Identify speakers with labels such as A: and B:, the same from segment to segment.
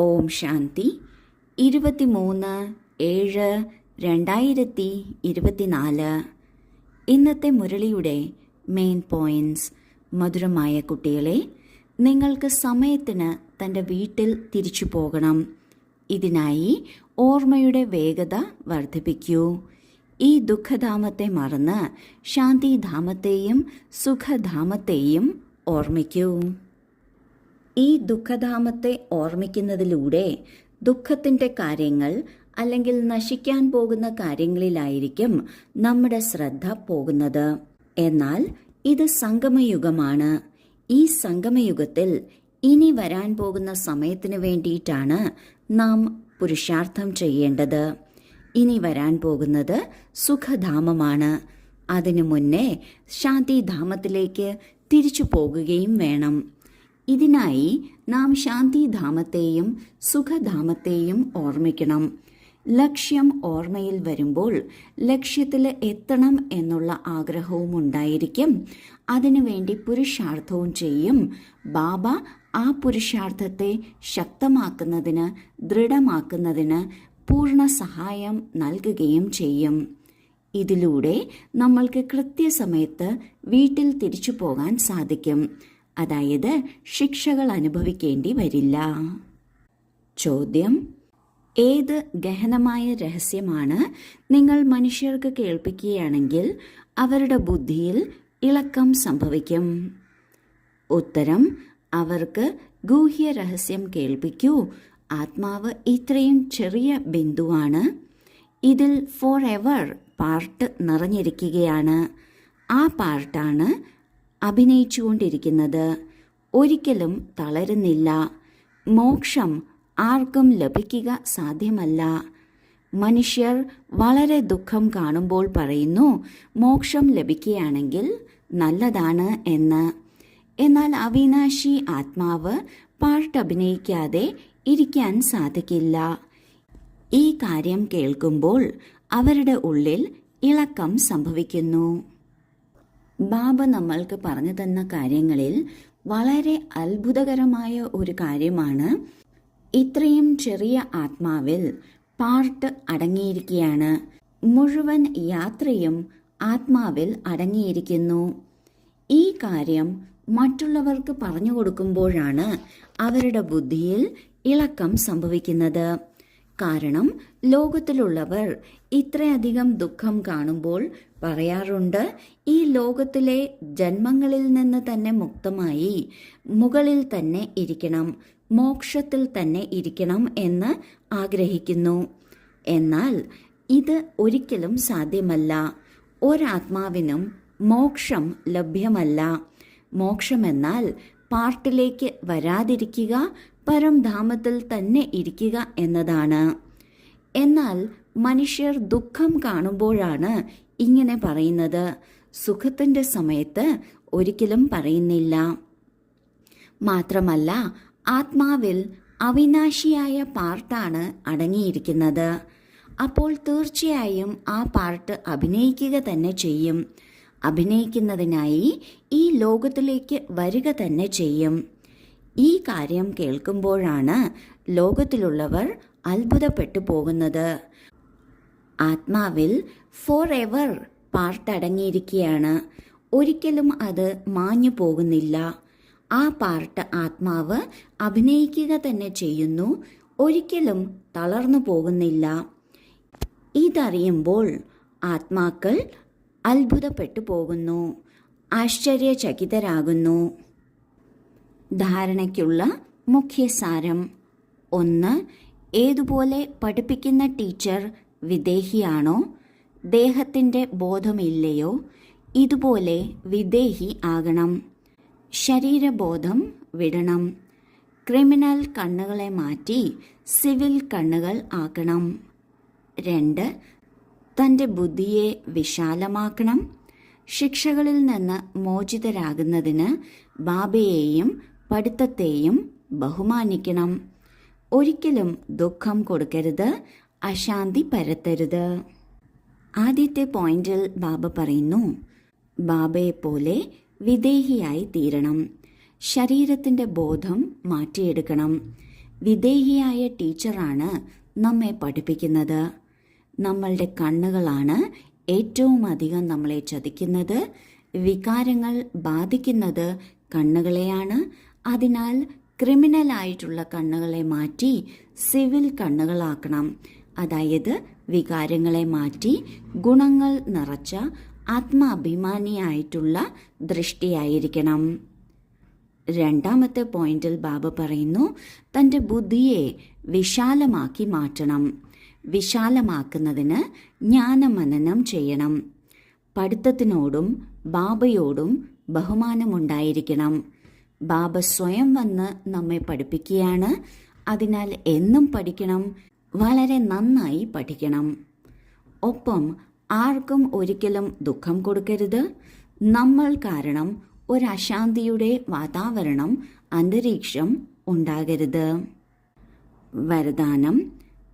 A: ഓം ശാന്തി. 23/7/2024. ഇന്നത്തെ മുരളിയുടെ main points. മധുരമായ കുട്ടികളെ, നിങ്ങൾക്ക് സമയത്തിന് തൻ്റെ വീട്ടിൽ തിരിച്ചു പോകണം. ഇതിനായി ഓർമ്മയുടെ വേഗത വർദ്ധിപ്പിക്കൂ. ഈ ദുഃഖധാമത്തെ മറന്ന് ശാന്തിധാമത്തെയും സുഖധാമത്തെയും ഓർമ്മിക്കൂ. ഈ ദുഃഖധാമത്തെ ഓർമ്മിക്കുന്നതിലൂടെ ദുഃഖത്തിൻ്റെ കാര്യങ്ങൾ അല്ലെങ്കിൽ നശിക്കാൻ പോകുന്ന കാര്യങ്ങളിലായിരിക്കും നമ്മുടെ ശ്രദ്ധ പോകുന്നത്. എന്നാൽ ഇത് സംഗമയുഗമാണ്. ഈ സംഗമയുഗത്തിൽ ഇനി വരാൻ പോകുന്ന സമയത്തിന് വേണ്ടിയിട്ടാണ് നാം പുരുഷാർത്ഥം ചെയ്യേണ്ടത്. ഇനി വരാൻ പോകുന്നത് സുഖധാമമാണ്. അതിനു മുന്നേ ശാന്തിധാമത്തിലേക്ക് തിരിച്ചു പോകുകയും വേണം. ഇതിനായി നാം ശാന്തിധാമത്തെയും സുഖധാമത്തെയും ഓർമ്മിക്കണം. ലക്ഷ്യം ഓർമ്മയിൽ വരുമ്പോൾ ലക്ഷ്യത്തിൽ എത്തണം എന്നുള്ള ആഗ്രഹവും ഉണ്ടായിരിക്കും. അതിനുവേണ്ടി പുരുഷാർത്ഥവും ചെയ്യും. ബാബ ആ പുരുഷാർത്ഥത്തെ ശക്തമാക്കുന്നതിന്, ദൃഢമാക്കുന്നതിന് പൂർണ്ണ സഹായം നൽകുകയും ചെയ്യും. ഇതിലൂടെ നമ്മൾക്ക് കൃത്യസമയത്ത് വീട്ടിൽ തിരിച്ചു പോകാൻ സാധിക്കും. അതായത് ശിക്ഷകൾ അനുഭവിക്കേണ്ടി വരില്ല. ചോദ്യം: ഏത് ഗഹനമായ രഹസ്യമാണ് നിങ്ങൾ മനുഷ്യർക്ക് കേൾപ്പിക്കുകയാണെങ്കിൽ അവരുടെ ബുദ്ധിയിൽ ഇളക്കം സംഭവിക്കും? ഉത്തരം: അവർക്ക് ഗൂഹ്യ രഹസ്യം കേൾപ്പിക്കൂ. ആത്മാവ് ഇത്രയും ചെറിയ ബിന്ദുവാണ്. ഇതിൽ ഫോർ എവർ പാർട്ട് നിറഞ്ഞിരിക്കുകയാണ്. ആ പാർട്ടാണ് അഭിനയിച്ചുകൊണ്ടിരിക്കുന്നത്. ഒരിക്കലും തളരുന്നില്ല. മോക്ഷം ആർക്കും ലഭിക്കുക സാധ്യമല്ല. മനുഷ്യർ വളരെ ദുഃഖം കാണുമ്പോൾ പറയുന്നു മോക്ഷം ലഭിക്കുകയാണെങ്കിൽ നല്ലതാണ് എന്ന്. എന്നാൽ അവിനാശി ആത്മാവ് പാർട്ട് അഭിനയിക്കാതെ ഇരിക്കാൻ സാധിക്കില്ല. ഈ കാര്യം കേൾക്കുമ്പോൾ അവരുടെ ഉള്ളിൽ ഇളക്കം സംഭവിക്കുന്നു. ബാബ നമ്മൾക്ക് പറഞ്ഞു തന്ന കാര്യങ്ങളിൽ വളരെ അത്ഭുതകരമായ ഒരു കാര്യമാണ്, ഇത്രയും ചെറിയ ആത്മാവിൽ പാർട്ട് അടങ്ങിയിരിക്കുകയാണ്. മുഴുവൻ യാത്രയും ആത്മാവിൽ അടങ്ങിയിരിക്കുന്നു. ഈ കാര്യം മറ്റുള്ളവർക്ക് പറഞ്ഞു കൊടുക്കുമ്പോഴാണ് അവരുടെ ബുദ്ധിയിൽ ഇളക്കം സംഭവിക്കുന്നത്. കാരണം ലോകത്തിലുള്ളവർ ഇത്രയധികം ദുഃഖം കാണുമ്പോൾ പറയാറുണ്ട്, ഈ ലോകത്തിലെ ജന്മങ്ങളിൽ നിന്ന് തന്നെ മുക്തമായി മുകളിൽ തന്നെ ഇരിക്കണം, മോക്ഷത്തിൽ തന്നെ ഇരിക്കണം എന്ന് ആഗ്രഹിക്കുന്നു. എന്നാൽ ഇത് ഒരിക്കലും സാധ്യമല്ല. ഒരാത്മാവിനും മോക്ഷം ലഭ്യമല്ല. മോക്ഷമെന്നാൽ പാർട്ടിലേക്ക് വരാതിരിക്കുക, പരംധാമത്തിൽ തന്നെ ഇരിക്കുക എന്നതാണ്. എന്നാൽ മനുഷ്യർ ദുഃഖം കാണുമ്പോഴാണ് ഇങ്ങനെ പറയുന്നത്. സുഖത്തിൻ്റെ സമയത്ത് ഒരിക്കലും പറയുന്നില്ല. മാത്രമല്ല ആത്മാവിൽ അവിനാശിയായ പാർട്ടാണ് അടങ്ങിയിരിക്കുന്നത്. അപ്പോൾ തീർച്ചയായും ആ പാർട്ട് അഭിനയിക്കുക തന്നെ ചെയ്യും. അഭിനയിക്കുന്നതിനായി ഈ ലോകത്തിലേക്ക് വരിക തന്നെ ചെയ്യും. ഈ കാര്യം കേൾക്കുമ്പോഴാണ് ലോകത്തിലുള്ളവർ അത്ഭുതപ്പെട്ടു പോകുന്നത്. ആത്മാവിൽ ഫോർ എവർ പാർട്ട് അടങ്ങിയിരിക്കുകയാണ്. ഒരിക്കലും അത് മാഞ്ഞു പോകുന്നില്ല. ആ പാർട്ട് ആത്മാവ് അഭിനയിക്കുക തന്നെ ചെയ്യുന്നു. ഒരിക്കലും തളർന്നു പോകുന്നില്ല. ഇതറിയുമ്പോൾ ആത്മാക്കൾ അത്ഭുതപ്പെട്ടു പോകുന്നു, ആശ്ചര്യചകിതരാകുന്നു. ധാരണയ്ക്കുള്ള മുഖ്യസാരം: 1. ഏതുപോലെ പഠിപ്പിക്കുന്ന ടീച്ചർ വിദേഹിയാണോ, ദേഹത്തിൻ്റെ ബോധമില്ലയോ, ഇതുപോലെ വിദേഹി ആകണം. ശരീരബോധം വിടണം. ക്രിമിനൽ കണ്ണുകളെ മാറ്റി സിവിൽ കണ്ണുകൾ ആക്കണം. 2. തൻ്റെ ബുദ്ധിയെ വിശാലമാക്കണം. ശിക്ഷകളിൽ നിന്ന് മോചിതരാകുന്നതിന് ബാബയെയും പഠിത്തത്തെയും ബഹുമാനിക്കണം. ഒരിക്കലും ദുഃഖം കൊടുക്കരുത്, അശാന്തി പരത്തരുത്. ആദ്യത്തെ പോയിന്റിൽ ബാബ പറയുന്നു, ബാബയെപ്പോലെ വിദേഹിയായി തീരണം. ശരീരത്തിൻ്റെ ബോധം മാറ്റിയെടുക്കണം. വിദേഹിയായ ടീച്ചറാണ് നമ്മെ പഠിപ്പിക്കുന്നത്. നമ്മളുടെ കണ്ണുകളാണ് ഏറ്റവും അധികം നമ്മളെ ചതിക്കുന്നത്. വികാരങ്ങൾ ബാധിക്കുന്നത് കണ്ണുകളെയാണ്. അതിനാൽ ക്രിമിനലായിട്ടുള്ള കണ്ണുകളെ മാറ്റി സിവിൽ കണ്ണുകളാക്കണം. അതായത് വികാരങ്ങളെ മാറ്റി ഗുണങ്ങൾ നിറച്ച ആത്മാഭിമാനിയായിട്ടുള്ള ദൃഷ്ടിയായിരിക്കണം. രണ്ടാമത്തെ പോയിന്റിൽ ബാബ പറയുന്നു, തൻ്റെ ബുദ്ധിയെ വിശാലമാക്കി മാറ്റണം. വിശാലമാക്കുന്നതിന് ജ്ഞാനമനനം ചെയ്യണം. പഠിത്തത്തിനോടും ബാബയോടും ബഹുമാനമുണ്ടായിരിക്കണം. ബാബ സ്വയം വന്ന് നമ്മെ പഠിപ്പിക്കുകയാണ്. അതിനാൽ എന്നും പഠിക്കണം, വളരെ നന്നായി പഠിക്കണം. ഒപ്പം ആർക്കും ഒരിക്കലും ദുഃഖം കൊടുക്കരുത്. നമ്മൾ കാരണം ഒരു അശാന്തിയുടെ വാതാവരണം, അന്തരീക്ഷം ഉണ്ടാകരുത്. വരദാനം: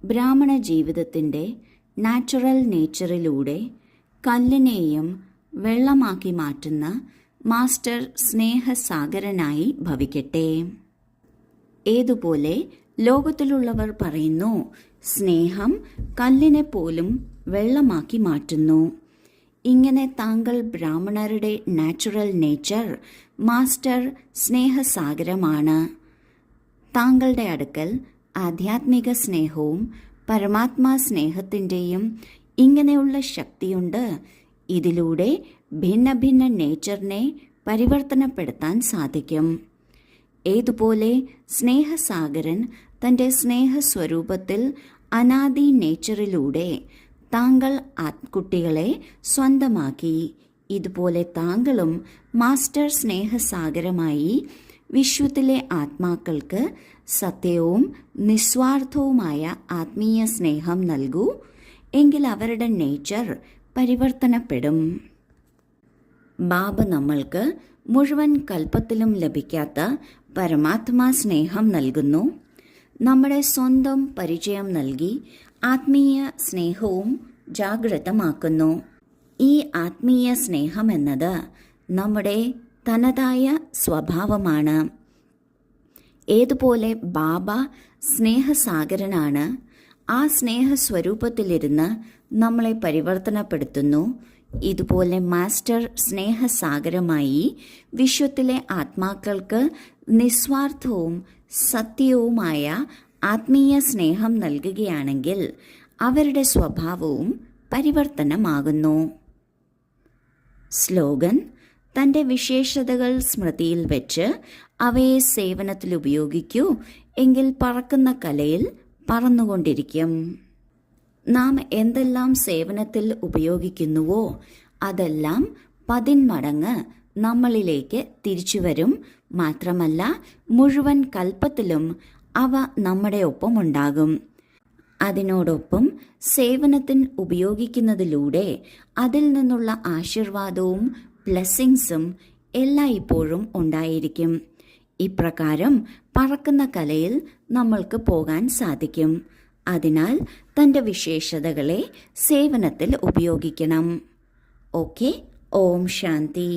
A: ബ്രാഹ്മണ ജീവിതത്തിൻ്റെ നാച്ചുറൽ നേച്ചറിലൂടെ കല്ലിനെയും വെള്ളമാക്കി മാറ്റുന്ന മാസ്റ്റർ സ്നേഹസാഗരനായി ഭവിക്കട്ടെ. ഏതുപോലെ ലോകത്തിലുള്ളവർ പറയുന്നു, സ്നേഹം കല്ലിനെ പോലും വെള്ളമാക്കി മാറ്റുന്നു. ഇങ്ങനെ താങ്കൾ ബ്രാഹ്മണരുടെ നാച്ചുറൽ നേച്ചർ മാസ്റ്റർ സ്നേഹസാഗരമാണ്. താങ്കളുടെ അടുക്കൽ ആധ്യാത്മിക സ്നേഹവും പരമാത്മാ സ്നേഹത്തിൻ്റെയും ഇങ്ങനെയുള്ള ശക്തിയുണ്ട്. ഇതിലൂടെ ഭിന്ന ഭിന്ന നേച്ചറിനെ പരിവർത്തനപ്പെടുത്താൻ സാധിക്കും. ഏതുപോലെ സ്നേഹസാഗരൻ തൻ്റെ സ്നേഹസ്വരൂപത്തിൽ അനാദി നേച്ചറിലൂടെ താങ്കൾ കുട്ടികളെ സ്വന്തമാക്കി, ഇതുപോലെ താങ്കളും മാസ്റ്റർ സ്നേഹസാഗരമായി വിശ്വത്തിലെ ആത്മാക്കൾക്ക് സത്യവും നിസ്വാർത്ഥവുമായ ആത്മീയ സ്നേഹം നൽകൂ. എങ്കിൽ അവരുടെ നേച്ചർ പരിവർത്തനപ്പെടും. ബാബ നമ്മൾക്ക് മുഴുവൻ കൽപ്പത്തിലും ലഭിക്കാത്ത പരമാത്മാ സ്നേഹം നൽകുന്നു. നമ്മുടെ സ്വന്തം പരിചയം നൽകി ആത്മീയ സ്നേഹവും ജാഗ്രതമാക്കുന്നു. ഈ ആത്മീയ സ്നേഹം എന്നത് നമ്മുടെ തനതായ സ്വഭാവമാണ്. ഏതുപോലെ ബാബ സ്നേഹസാഗരനാണ്, ആ സ്നേഹസ്വരൂപത്തിലിരുന്ന് നമ്മളെ പരിവർത്തനപ്പെടുത്തുന്നു. ഇതുപോലെ മാസ്റ്റർ സ്നേഹസാഗരമായി വിശ്വത്തിലെ ആത്മാക്കൾക്ക് നിസ്വാർത്ഥവും സത്യവുമായ ആത്മീയ സ്നേഹം നൽകുകയാണെങ്കിൽ അവരുടെ സ്വഭാവവും പരിവർത്തനമാകുന്നു. സ്ലോഗൻ: തൻ്റെ വിശേഷതകൾ സ്മൃതിയിൽ വെച്ച് അവയെ സേവനത്തിൽ ഉപയോഗിക്കൂ. എങ്കിൽ പറക്കുന്ന കലയിൽ പറന്നുകൊണ്ടിരിക്കും. നാം എന്തെല്ലാം സേവനത്തിൽ ഉപയോഗിക്കുന്നുവോ അതെല്ലാം 10 മടങ്ങ് നമ്മളിലേക്ക് തിരിച്ചു വരും. മാത്രമല്ല, മുഴുവൻ കൽപ്പത്തിലും അവ നമ്മുടെ ഒപ്പമുണ്ടാകും. അതിനോടൊപ്പം സേവനത്തിന് ഉപയോഗിക്കുന്നതിലൂടെ അതിൽ നിന്നുള്ള ആശീർവാദവും ബ്ലെസ്സിങ്സും എല്ലായ്പ്പോഴും ഉണ്ടായിരിക്കും. ഇപ്രകാരം പറക്കുന്ന കലയിൽ നമ്മൾക്ക് പോകാൻ സാധിക്കും. അതിനാൽ തൻ്റെ വിശേഷതകളെ സേവനത്തിൽ ഉപയോഗിക്കണം. ഓക്കെ. ഓം ശാന്തി.